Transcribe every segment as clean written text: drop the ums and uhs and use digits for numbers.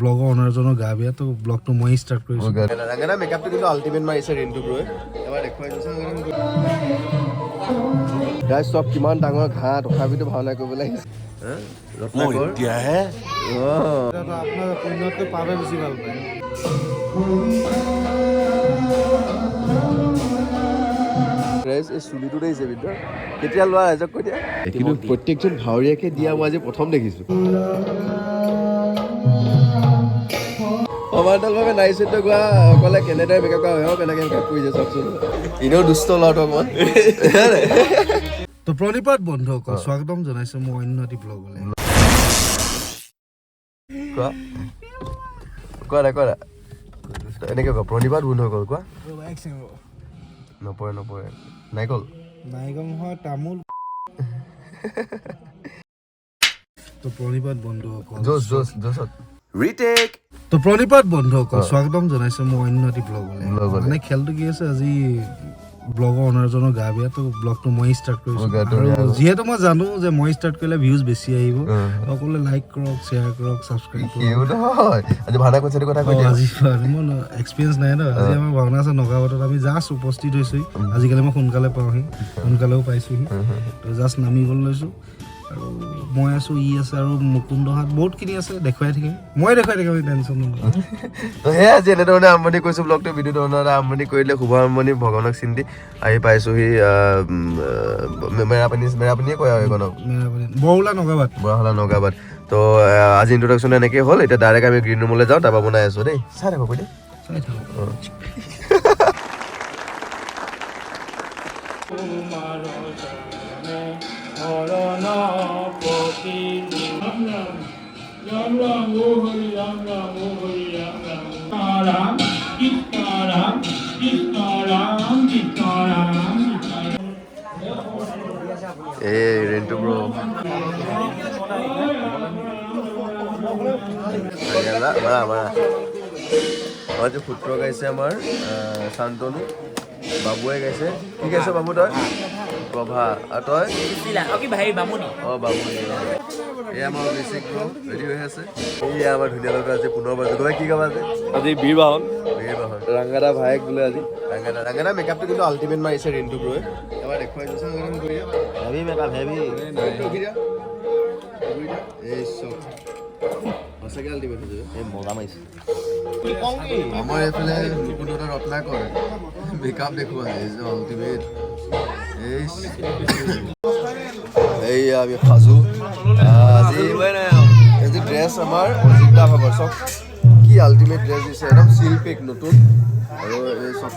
ব্লগৰ অনাৰজনৰ গা বেয়া তো ব্লগটো মই ষ্টাৰ্ট কৰিছোঁ। ৰাঙানা মেকআপটো কিন্তু আল্টিমেট মাৰিছে ৰিণ্টু ব্ৰয়ে। এবাৰ দেখুৱাই দিছে গাইজ চব কিমান ডাঙৰ ঘাঁহ তথাপিতো ভাওনা কৰিবলৈ আহিছে। ৰত্নাকৰ এতিয়াহে আপোনাৰ পুণ্যতকৈ পাৱে বেছি ভাল পায়। এই চুলিটো দেখিছে ভিতৰত কেতিয়া লোৱা ৰাইজক কৈ দিয়া। কিন্তু প্ৰত্যেকজন ভাৱৰীয়াকে দিয়া মই আজি প্ৰথম দেখিছো। সমান্তৰালভাৱে নাইচেটো গোৱা অকলে কেনেদৰে মেকআপ কৰা হয় কেনেকৈ মেকআপ কৰিছে চাওকচোন। এনেও দুষ্ট ল'ৰাটো অকণমান। তো প্ৰণিপাত বন্ধুসকল স্বাগতম জনাইছোঁ মই অন্য এটি ব্লগলৈ। কোৱা কোৱা কোৱা এনেকৈ কোৱা প্ৰণিপাত বন্ধুসকল কোৱা। নপৰে নপৰে নাৰিকল নাৰিকল নহয় তামোল। তো প্ৰণিপাত বন্ধুসকল ৰিটেক। তো প্ৰণিপাত বন্ধুসকল স্বাগতম জনাইছোঁ মই অন্য এটি ব্লগলৈ। মানে খেলটো কি আছে আজি ব্লগৰ অনাৰজনৰ গা বেয়া তো ব্লগটো মই ষ্টাৰ্ট কৰিছোঁ। আৰু যিহেতু মই জানো যে মই ষ্টাৰ্ট কৰিলে ভিউজ বেছি আহিব, সকলোৱে লাইক কৰক, শ্বেয়াৰ কৰক, ছাবস্ক্ৰাইব কৰক। আজি ভাওনা কৈছে কথা কৈ দিয়া। আজি মোৰ এক্সপিৰিয়েঞ্চ নাই ন। আজি আমাৰ ভাওনা আছে নগাঁৱত। আমি জাষ্ট উপস্থিত হৈছোঁ। আজিকালি মই সোনকালে পাওঁহি, সোনকালেও পাইছোঁহি। তো জাষ্ট নামিবলৈ লৈছোঁ আৰু মই আছোঁ, ই আছে আৰু মুকুন্দহাত বহুতখিনি আছে। দেখুৱাই থাকিম, মই দেখুৱাই থাকিম, টেনশ্যন নল'ব। তো সেয়া আজি এনেধৰণে আৰম্ভণি কৰিছোঁ ব্লগটো। ভিডিঅ' ধৰণে আৰম্ভণি কৰিলে শুভ আৰম্ভণি ভগৱানক চিন্তি আহি পাইছোঁহি মেৰাপানীয়ে কয় আৰু এইখনক বৰহোলা নগাবাদ। তো আজি ইন্ট্ৰডাকশ্যন এনেকৈ হ'ল। এতিয়া ডাইৰেক্ট আমি গ্ৰীণ ৰুমলৈ যাওঁ, তাৰপৰা বনাই আছোঁ দেই। চাই থাকক দেই, চাই থাকক। এই ৰেণ্টু ব্ৰ আজি সূত্ৰ গাইছে আমাৰ শান্তনু, বাবুৱে গাইছে। কি গাইছে বাবু তই? প্ৰভা। আৰু তই? অঁ বামুনি। এয়া আমাৰ বেছিক ৰেডি হৈ আছে। এয়া আমাৰ ধুনীয়া লগা আজি পুনৰ বাজু কি গাবা আজি? আজি বীৰ বাহন ৰাঙাদা ভায়েক বোলে আজি। ৰাঙাদা মেকআপটো কিন্তু আল্টিমেট মাৰিছে ৰিণ্টু ব্ৰয়ে। এবাৰ দেখুৱাই দিছে হেভি মেকআপ হেভি। এই চব সঁচাকৈ আল্টিমেট হৈছে। এই মজা মাৰিছে। আমাৰ এইফালে মুকুন্দটা ৰত্নাকৰ মেকআপ দেখুওৱা আল্টিমেট। এইয়া আমি সাজু আজি ড্ৰেছ আমাৰ অজিতা ভাগৰ চব কি আল্টিমেট ড্ৰেছ দিছে, একদম চিল্ক নতুন। আৰু এই চব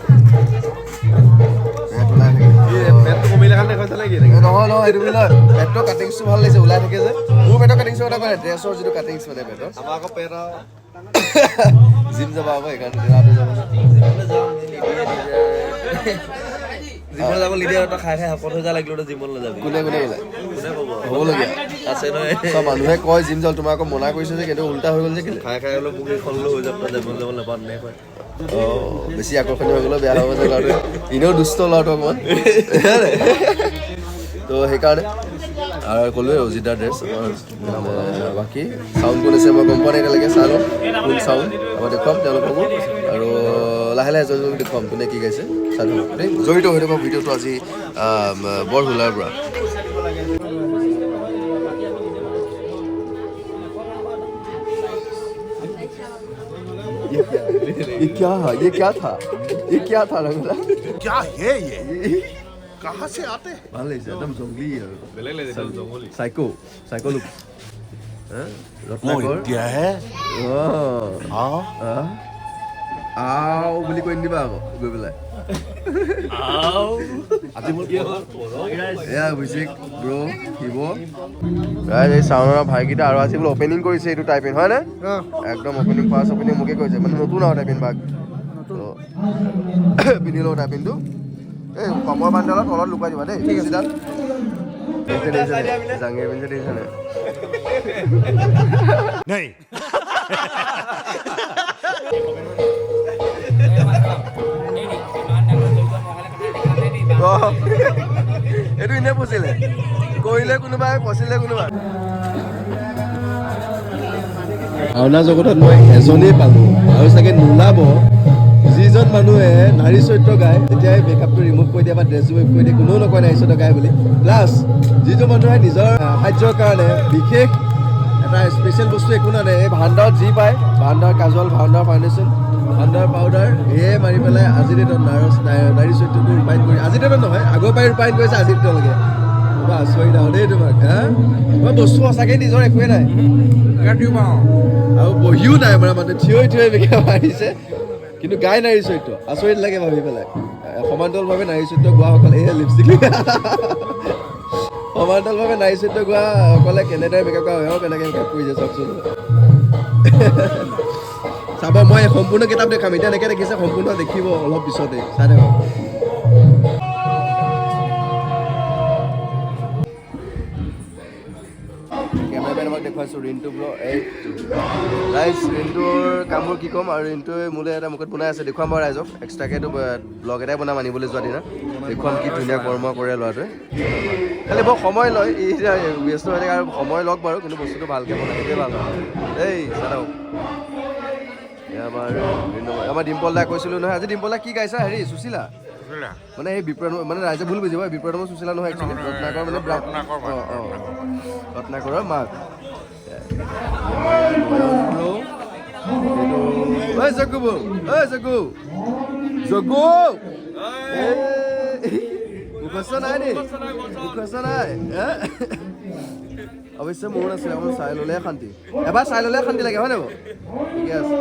নহয় নহয় এইটো বুলি নহয়, পেটৰ কাটিংছটো ভাল লাগিছে, ওলাই থাকে যে। মোৰ পেটৰ কাটিংছৰ কথা কয় ড্ৰেছৰ যিটো কাটিংছ মানে পেটৰ। আমাৰ আকৌ পেট জিম যাবা আকৌ সেইকাৰণে জিমত যাব লিডিয়া খাই খাই শকত হৈ যা লাগিলে জিমত নাযাবি। কোনে কোনে ক'লে? কোনে ক'ব হ'বলগীয়া আছে নহয়। চব মানুহে কয় জিম যাওঁ, তোমাক আকৌ মনা কৰিছে যে কিন্তু উল্টা হৈ গ'ল যে খাই খাই অলপ মোক এইখনলৈ হৈ যাব জিমত যাব নাপাওঁ নে কয়। অঁ বেছি আকৰ্ষণীয় হৈ গ'লেও বেয়া হ'ব যে ল'ৰাটোৱে। এনেও দুষ্ট ল'ৰাটো অকণমান। তো সেইকাৰণে আৰু ক'লোৱে অজিতাৰ ড্ৰেছ। বাকী চাউণ্ড কোন আছে মই গম পোৱা নাই এতিয়ালৈকে। চাই লওঁ কোন চাউণ্ড মই দেখুৱাম তেওঁলোককো, আৰু লাহে লাহে জড়িত দেখুৱাম কোনে কি গাইছে। চাই লওঁ দেই, জড়িত হৈ থাকক ভিডিঅ'টো আজি বৰহোলাৰ পৰা। ये क्या था? ये क्या था? ये क्या था रंगला? क्या है ये? कहाँ से आते हैं? ভাল লাগিছে একদম জংলী আৰু সাইকো সাইকো লুক। ৰত্নাকৰ এতিয়াহে আও বুলি কৈ নিদিবা আকৌ গৈ পেলাই। এয়া অভিষেক ব্ৰ শিৱ ৰাইজ এই চাউনৰ ভাইকেইটা আৰু আজি বোলে অপেনিং কৰিছে এইটো টাইপিন হয় নে? একদম অপেনিং ফাৰ্ষ্ট অপেনিং মোকে কৈছে, মানে নতুন আৰু টাইপিন বাঘ পিন্ধি লওঁ টাইপিনটো। এই কমৰ বান্দালত তলত লুকাই দিবা দেই। চিধাল জাঙিয়ে পিন্ধি দেখিছে নাই? এইটো এনেই পচিলে কৰিলে কোনোবাই পচিলে কোনোবাই। ভাওনা জগতত মই এজনেই পালোঁ আৰু চাগে নোলাব যিজন মানুহে নাৰী চৰিত্ৰ গায় তেতিয়াই মেকআপটো ৰিমুভ কৰি দিয়ে বা ড্ৰেছটো ৰিমুভ কৰি দিয়ে কোনেও নকয় নাৰী চৰিত্ৰ গায় বুলি প্লাছ যিটো মানুহে নিজৰ সাহায্যৰ কাৰণে বিশেষ এটা স্পেচিয়েল বস্তু একো নানে এই ভাণ্ডাৰত যি পায় ভাণ্ডাৰ কাজল ভাণ্ডাৰ ফাউণ্ডেশ্যন ভাণ্ডাৰ পাউডাৰ এয়ে মাৰি পেলাই আজিৰ ডেটত নাৰী চৰিত্ৰটো ৰূপায়ণ কৰি আজিৰ ডেটত নহয় আগৰ পৰাই ৰূপায়ণ কৰিছে আজিৰ ডেটলৈকে আচৰিত আৰু দেই তোমাক হা মই বস্তু সঁচাকৈ নিজৰ একোৱে নাই আৰু বহিও নাই মানে মানে থিয় মেকআপ মাৰিছে কিন্তু গাই নাৰী চৰিত্ৰ আচৰিত লাগে ভাবি পেলাই সমান্তৰালভাৱে নাৰী চৰিত্ৰ গোৱাসকলে এই লিপষ্টিক সমান্তৰালভাৱে নাৰী চৰিত্ৰ গোৱাসকলে কেনেদৰে মেকআপ কৰা হয় কেনেকৈ মেকআপ কৰিছে চাওকচোন চাব মই সম্পূৰ্ণ কিতাপ দেখাম এতিয়া এনেকৈ দেখিছে সম্পূৰ্ণ দেখিব অলপ পিছতে চাই থাকক কেমেৰামেনক দেখুৱাইছোঁ ৰিণ্টু ব্লগ ৰাইজ ৰিণ্টুৰ কামবোৰ কি ক'ম আৰু ৰিণ্টুৱে মোলৈ এটা মুখত বনাই আছে দেখুৱাম বাৰু ৰাইজক এক্সট্ৰাকেতো ব্লগ এটাই বনাম আনিবলৈ যোৱা দিনা দেখুৱাম কি ধুনীয়া কৰ্ম কৰে ল'ৰাটোৱে খালি বৰ সময় লয় ই ব্যস্ত হৈ থাকে আৰু সময় লওক বাৰু কিন্তু বস্তুটো ভালকৈ বনাই সেইটোৱে ভাল দেই চাওঁ আমাৰ ডিম্পল দাক কৈছিলোঁ নহয় আজি ডিম্পল দাক কি গাইছা হেৰি সুশীলা মানে এই বিপ্ৰ মানে ৰাইজে ভুল বুজিব বিপ্ৰতম সুশীলা নহয় একচুৱেলি ৰত্নাকৰ মানে ৰত্নাকৰৰ মাক মুখস্থ নাই নি মুখস্থ নাই অৱশ্যে মোৰ আছে অকল চাই ল'লে শান্তি এবাৰ চাই ল'লে শান্তি লাগে হয় নাই বাৰু ঠিকে আছে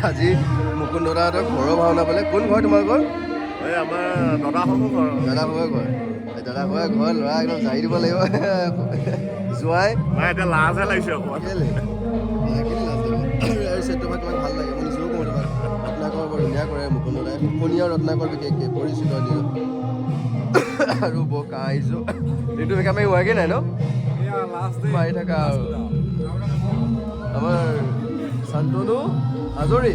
আজি মুকুন্দ দাহঁতৰ ঘৰৰ ভাওনা বোলে। কোন ঘৰ তোমালোকৰ? এই আমাৰ দাদাহঁতৰ ঘৰ। দাদাভাগৰ ঘৰ। দাদাভাগৰ ঘৰ ল'ৰা একদম জাৰি দিব লাগিব। যোৱাই নাই এতিয়া লাজহে লাগিছে অকণমান। কেলে আৰু চেট্ৰভাগ তোমাক ভাল লাগে। মই নিজেও কওঁ তোমাক ৰত্নাকৰ বৰ ধুনীয়া কৰে মুকুন্দ দাই। ফুকনি আৰু ৰত্নাকৰ বিশেষকৈ পৰিচিত দিনত আৰু বৰ কাহ আহিছোঁ। এইটো মেকআপ মাৰি হোৱাগৈ নাই ন? মাৰি থাকা আৰু আমাৰ শান্তনু আজৰি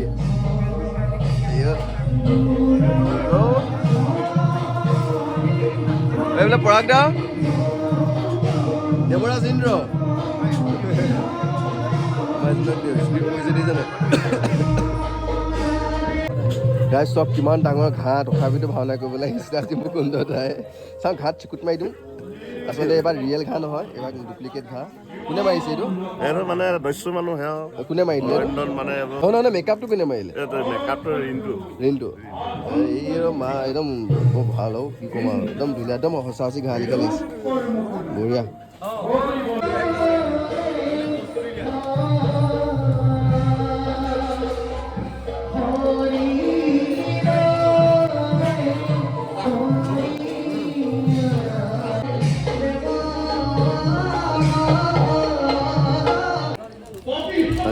এইবিলাক পৰাগ দা দেৱৰাজ ইন্দ্ৰ গাইজ চব কিমান ডাঙৰ ঘাঁহ তথাপিতো ভাওনা কৰিবলৈ আহিছিলে আজি মুকুন্দ দাই। চাওঁ ঘাঁত চিকুট মাৰি দিওঁ। আচলতে এইবাৰ ৰিয়েল ঘাঁহ নহয়, এইবাৰ ডুপ্লিকেট ঘাঁহ। কোনে মাৰিছে এইটো? এইটো মানে দস্যু মানুহে কোনে মাৰিলে? মানে নহয় মেকআপটো কোনে মাৰিলে? মেকআপটো ৰিণ্টু এই মা একদম বৰ ভাল আৰু কি ক'ম আৰু একদম ধুনীয়া একদম সঁচা সঁচি ঘাঁহ লিখা লাগিছে বঢ়িয়া।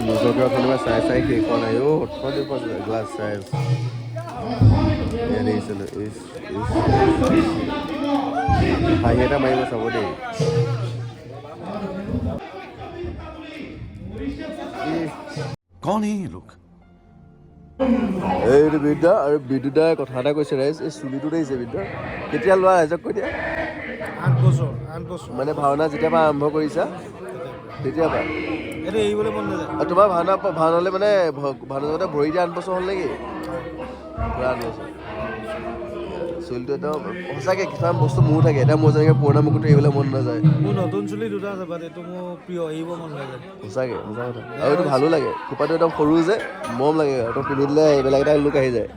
নিজকে অথনিবা চাই চাই শেষ হোৱা নাই অ' গ্লাছ চাই আছে হাঁহি এটা মাৰিব চাব দেই। कौन है ये लोग? এইটো বিদ্যা আৰু বিদ্যুদাই কথা এটা কৈছে ৰাইজ। এই চুলিটো দেখিছে বিদ্যা কেতিয়া লোৱা ৰাইজক কৈ দিয়া। 8 বছৰ মানে ভাওনা যেতিয়াৰ পৰা আৰম্ভ কৰিছা তেতিয়াৰ পৰা এইটো এৰিবলৈ মন নাযায়। আৰু তোমাৰ ভাওনালৈ মানে ভাওনা যাওঁতে ভৰি দিয়া 8 বছৰ হ'ল নেকি? পুৰা 8 বছৰ। চুলিটো একদম সঁচাকৈ কিছুমান বস্তু মোৰ থাকে। এতিয়া মোৰ যেনেকৈ পুৰণা মুকুটটো এৰিবলৈ মন নাযায়। মোৰ নতুন চুলি দুটা আছে বাট এইটো মোৰ প্ৰিয়, এৰিব মন নাযায়। সঁচাকৈ সঁচা কথা। আৰু এইটো ভালো লাগে, খোপাটো একদম সৰু যে মৰম লাগে আৰু পিন্ধি দিলে এইবিলাক এটা লুক আহি যায়।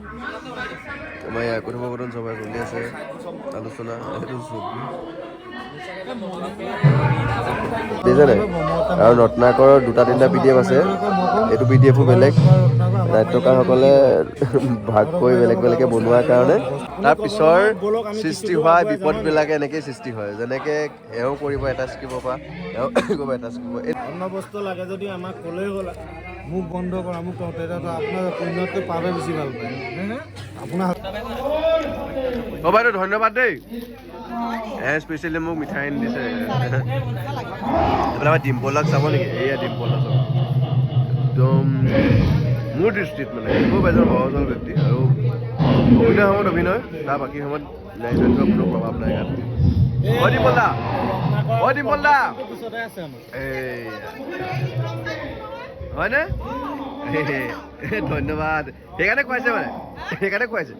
আমাৰ ইয়াৰ কথোপকথন সবাই চলি আছে আলোচনা। এইটো আৰু ৰত্নাকৰৰ 2-3টা PDF আছে। এইটো PDFো বেলেগ। নাট্যকাৰসকলে ভাগ কৰি বেলেগ বেলেগকৈ বনোৱাৰ কাৰণে তাৰ পিছৰ সৃষ্টি হোৱা বিপদবিলাকে এনেকেই সৃষ্টি হয়। যেনেকৈ এওঁ কৰিব এটা স্ক্ৰিপ্টৰ পৰা এওঁ কৰিব এটা স্ক্ৰিপ্টৰ। অন্য বস্তু লাগে যদি আমাক ক'লেই হ'ল, মোক বন্ধ কৰা মোক তেতিয়াতো আপোনাৰ পুণ্যতকৈ পাৱে বেছি ভাল পায় আপোনাৰ। অ' বাইদেউ ধন্যবাদ দেই। স্পেচিয়েলি মোক মিঠাই আনি দিছে। এইফালে আমাৰ ডিম্পলক চাব নেকি? এয়া ডিম্পল চাব একদম মোৰ দৃষ্টিত মানে খুব এজন সহজ সৰল ব্যক্তি আৰু অভিনয় সময়ত অভিনয়, তাৰ বাকী সময়ত ৰাজনৈতিক কোনো প্ৰভাৱ নাই গাত। অ' ডিম্পল দা, অ' ডিম্পল দা, এই হয়নে? ধন্যবাদ। সেইকাৰণে খুৱাইছে মানে, সেইকাৰণে খুৱাইছে।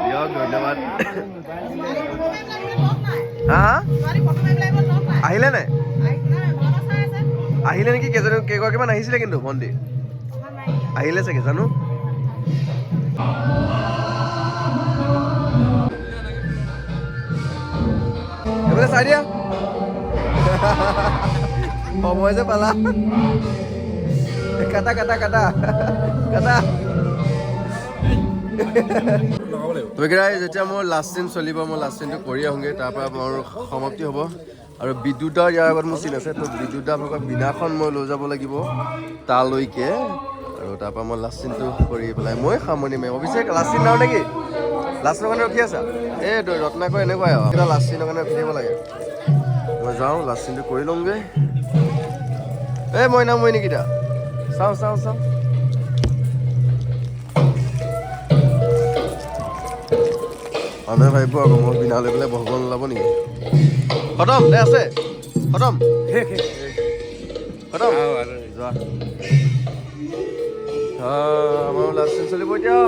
দিয়ক ধন্যবাদ। হা আহিলে নাই? আহিলে নেকি? কেইগৰাকীমান আহিছিলে কিন্তু ভণ্টি আহিলে চাগে জানো। এইফালে চাই দিয়া সময় যে পালা। কাটা কাটা কাটা কাটা। যেতিয়া মোৰ লাষ্ট চিন চলিব, মই লাষ্ট চিনটো কৰি আহোঁগৈ, তাৰপৰা মোৰ সমাপ্তি হ'ব। আৰু বিদ্যুৎদাৰ ইয়াৰ আগত মোৰ চিন আছে, তো বিদ্যুৎদাৰ ভাগৰ বিনাখন মই লৈ যাব লাগিব তালৈকে। আৰু তাৰপৰা মই লাষ্ট চিনটো কৰি পেলাই মই সামৰণি মাৰিম। অভিষেক লাষ্ট চিন নাও নেকি? লাষ্ট চিনৰ কাৰণে ৰখি আছা এই ৰত্নাকৰ এনেকুৱাই আৰু এটা লাষ্ট চিনৰ কাৰণে ৰখি থাকিব লাগে মই যাওঁ লাষ্ট চিনটো কৰি ল'মগৈ এই মইনা মইনিকিটা চাওঁ চাওঁ চাওঁ মানুহে ভাবিব আকৌ মই বিনা লৈ পেলাই ভগৱান ওলাব নেকি খতম দে আছে খতম খতম যোৱা আমাৰ লাষ্ট চিন চলিব এতিয়া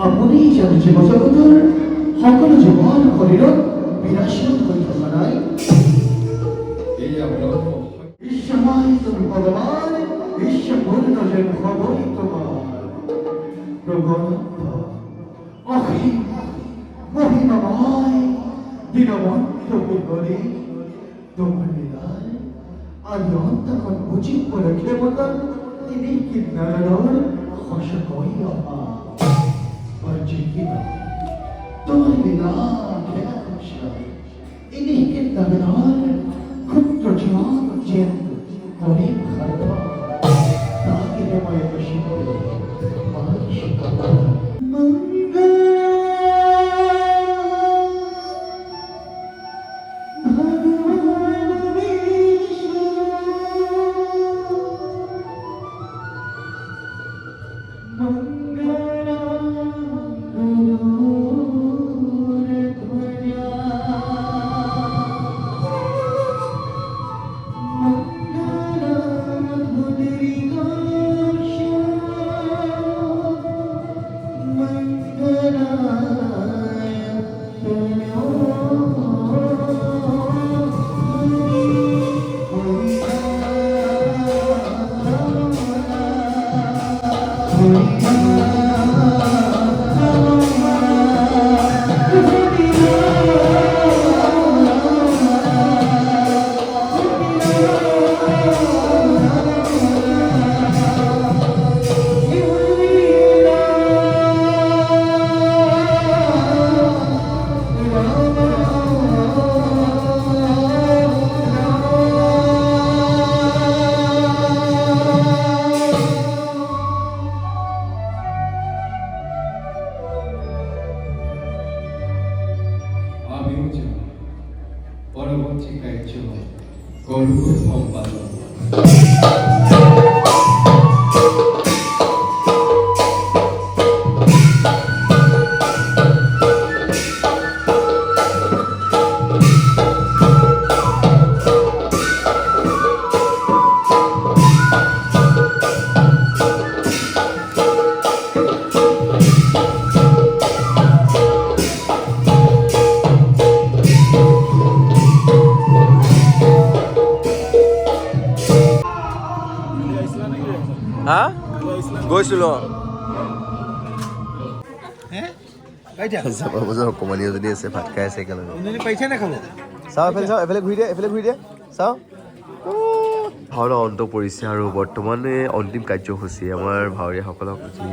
আপুনি যদি জীৱ-জগতৰ সকলো জীৱন শৰীৰত বিৰাজমান কৰি থকা নাই ঈশ্বমাই তুমি ভগৱান ঈশ্বপূৰ্ণ যেন হবই তোমাৰ প্ৰভু অসীম মহিমাময় দীনবন্ধ কৰি তোমাৰ নিদান আৰু অন্তখন বুজি পোৱাৰ ক্ষমতা তিনি কিনাৰৰ সঁচাকৈ অহা Berjika, Tuhan bilang kita ini kita benar, kutu jangan jatuh, korim harta, tak kita mahu bersyukur, bersyukur. হৈছে কাৰ্য গৰুৰ সম্পাদন হা গৈছিলোঁ অকণমানি এজনী আছে ভাত খাই আছে একেলগে চাওঁ এফালে ঘূৰি দিয়ে চাওঁ ভাওনা অন্ত পৰিছে আৰু বৰ্তমানে অন্তিম কাৰ্যসূচী আমাৰ ভাৱৰীয়াসকলক যি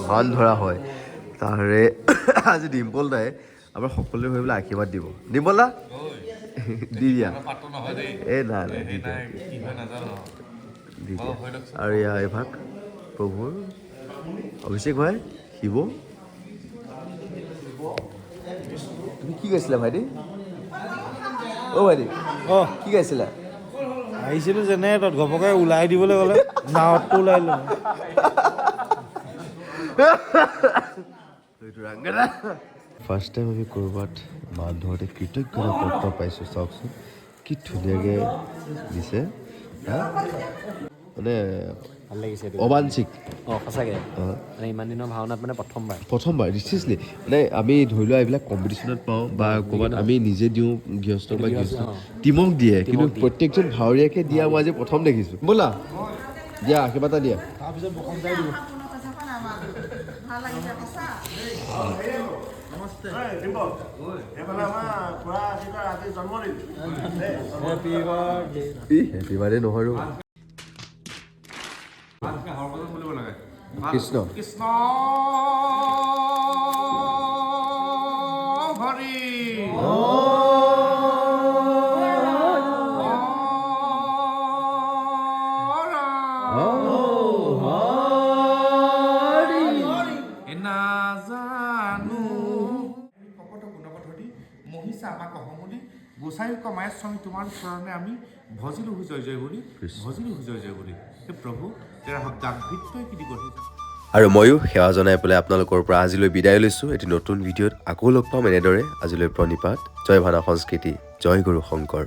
মান ধৰা হয় তাৰে আজি ডিম্পল দাই আমাৰ সকলোৰে হৈ পেলাই আশীৰ্বাদ দিব ডিম্পল দা দি দিয়া এই নাই দি দিয়া আৰু এয়া এভাগ প্ৰভুৰ অভিষেক হয় শিৱ তুমি কি কৈছিলা ভাইটি অ' ভাইটি কি গাইছিলা আহিছিলোঁ যেনে তাত ঘপকে ওলাই দিবলৈ গ'লে নাৱতটো ওলাই ল'ম ফাৰ্ষ্ট টাইম আমি ক'ৰবাত মানুহতে কৃতজ্ঞতা পত্ৰ পাইছোঁ চাওকচোন কি ধুনীয়াকৈ দিছে মানে ভাল লাগিছে অবাঞ্চিক সঁচাকৈ মানে ইমান দিনৰ ভাওনাত মানে প্ৰথমবাৰ ৰিচিয়াছলি মানে আমি ধৰি লোৱা এইবিলাক কম্পিটিশ্যনত পাওঁ বা ক'ৰবাত আমি নিজে দিওঁ গৃহস্থ বা গৃহস্থ টিমক দিয়ে কিন্তু প্ৰত্যেকজন ভাৱৰীয়াকে দিয়া মই আজি প্ৰথম দেখিছোঁ ব'লা দিয়া কিবা এটা দিয়া তাৰপিছত বকম গাই দিব হেপী বাৰ্থডে নহয় কৃষ্ণ কৃষ্ণ হৰি মহিষা আমাক কহমনি গোসাই কমায় স্বামী তোমাৰ চৰণে আমি ভজিলো জয় জয় বুলি হে প্ৰভু তেৰা দাগভিত্তই কি দিব আৰু ময়ো সেৱা জনাই পেলাই আপোনালোকৰ পৰা আজিলৈ বিদায় লৈছোঁ এটি নতুন ভিডিঅ'ত আকৌ লগ পাম এনেদৰে আজিলৈ প্ৰণিপাত জয় ভানা সংস্কৃতি জয় গুৰু শংকৰ